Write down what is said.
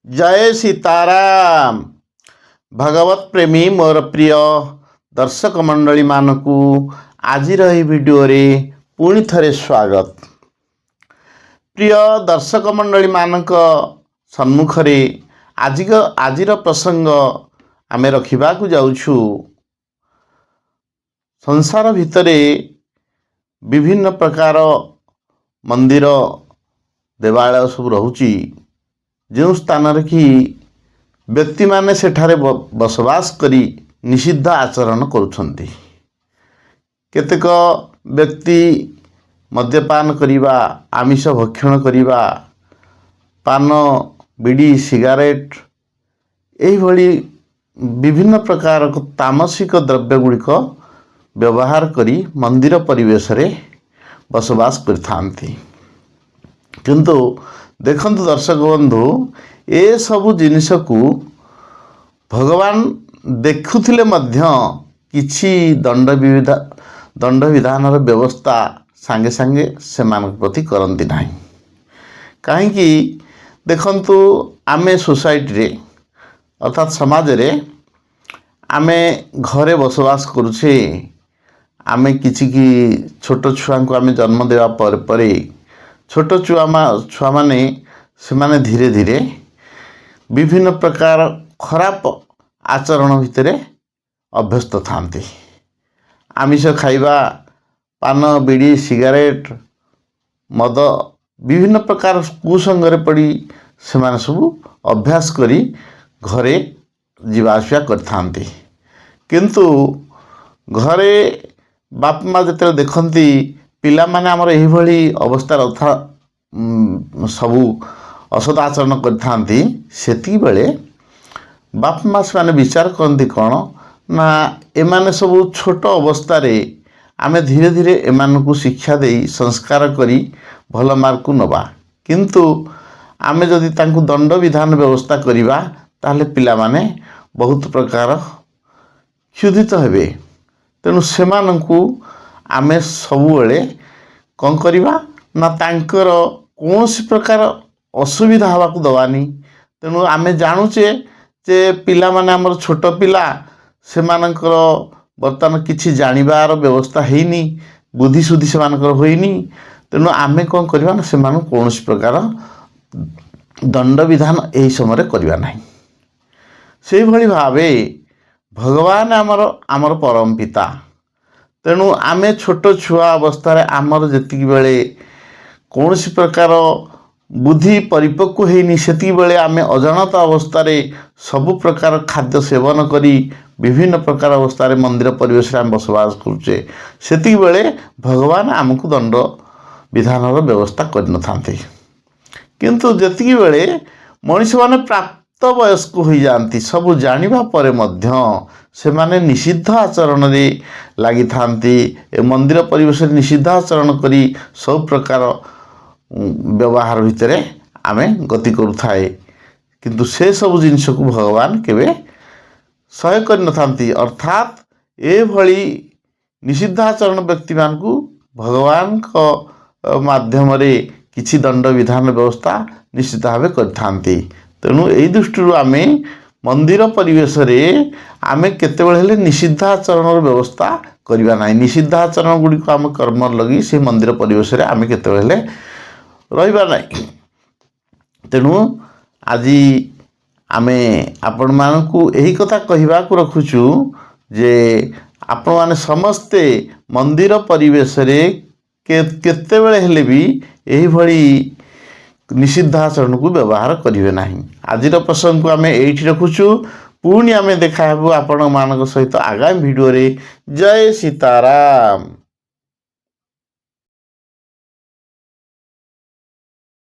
जय सीताराम। भगवत प्रेमी मोर प्रिय दर्शक मंडली मानकू आज भिडियो रे पुणी थरे स्वागत। प्रिय दर्शक मंडली मानक सम्मुख रे आजिर प्रसंग आमे रखिबा को जाउछु। संसार भितरे विभिन्न प्रकार मंदिर देवालय सब रहुची, जो स्थान कि व्यक्ति माने सेठारे बसवास करी निषिद्ध आचरण करुछंती। केतेक व्यक्ति मद्यपान करिबा, आमिष भक्षण करिबा, पान बीड़ी सिगारेट एही भली विभिन्न प्रकार तामसिक द्रव्य गुड़िक व्यवहार करी मंदिर परिवेश रे बसवास करथांती। किंतु देखंतु दर्शक बंधु, ए सबु जिनिस को भगवान देखुथिले मध्य किछि दंड विधान व्यवस्था सांगे सांगे सेमान प्रति करंती नाही। काहेकि देखंतु आमे सोसाइटी रे अर्थात समाज रे आमे घरे बसवास करुछे। आमे किछि कि छोट छुआ को आमे जन्म देवा पर छोट छुआ माने से धीरे धीरे विभिन्न प्रकार खराब आचरण भितर अभ्यस्त थांती। आमिष खाइबा, पान बीड़ी सिगारेट मद विभिन्न प्रकार कुसंगरे पड़ी से सब अभ्यास करी घरे जीवाशिया करथांती। किंतु घरे बाप माँ जिते देखती पिला माने आमर एही भली अवस्था अथा सबू असदाचरण करथांती, सेती बेले बाप माँ से विचार करती कौन ना एमाने सबू छोट अवस्था रे आमे धीरे धीरे एमान को शिक्षा दे संस्कार करी भल मार्ग को नबा। किंतु आमे जदि तांकु दंड विधान व्यवस्था करिबा ताहले पिला माने बहुत प्रकार क्षुधित हेबे। तेणु सेमानंकु आमे सबुबेले कौन करिबा ना तांकर कौनसी प्रकार असुविधा हवा को दवानी। तेणु आमे जानुचे जे पिला माने हमर छोट पिला सेमानंकर बर्तमान किछि जानिबार व्यवस्था हेनी, बुद्धि सुद्धि सेमानकर होइनी। तेणु आमे कौन करिबा ना सेमान कौनसी प्रकार दंड विधान एही समय करिबा नाही। सेही भली भावे भगवान आमर परम पिता। तेणु आमे छोट छुआ अवस्था रे आमर जेतिक बेले कौनसी प्रकार बुद्धि परिपक्व हेनी, सेतिक बेले आमे अजानता अवस्था रे सबु प्रकार खाद्य सेवन करी विभिन्न प्रकार अवस्था रे मंदिर परिवेश रे आम बसवास करुचे। सेतिक बेले भगवान आमको दंड विधान व्यवस्था कर न थांते। किंतु जेतिक बेले मनीष माने प्राप्त वयस्क हो जाती, सबु जानिबा परे मध्य से माने निषिद्ध आचरण रे लगी थांती। मंदिर परिवेश निषिद्ध आचरण करी सब प्रकार व्यवहार भितर आमे गति करुथाए। किंतु से सब जिनिस को भगवान केवे सहाय कर न थांती। अर्थात ए भली निषिद्ध आचरण व्यक्ति मान को भगवान को माध्यम रे किछि दंड विधान व्यवस्था निश्चित भाव करथांती। तेणु एई दृष्टि आमे मंदिर परिवेश रे आमे केतेबेले हेले निषिद्धाचरण व्यवस्था करिबा नाही। निषिद्धाचरण गुडी को आम कर्म लगी से मंदिर परिवेश रे आमे केतेबेले हेले रहिबा नाही। तेणु आज आमे आपण मानकू एही कथा कहिबा को रखुछु जे आपण माने समस्ते मंदिर परिवेश रे केतेबेले हेले भी एही भली निषिद्धाचरण को व्यवहार करिवे नाही। आजिर प्रसंग को आमे एठी रखुछु। पुणी आमे देखा हेबु आपण मानक सहित आगामी वीडियो रे। जय सीताराम।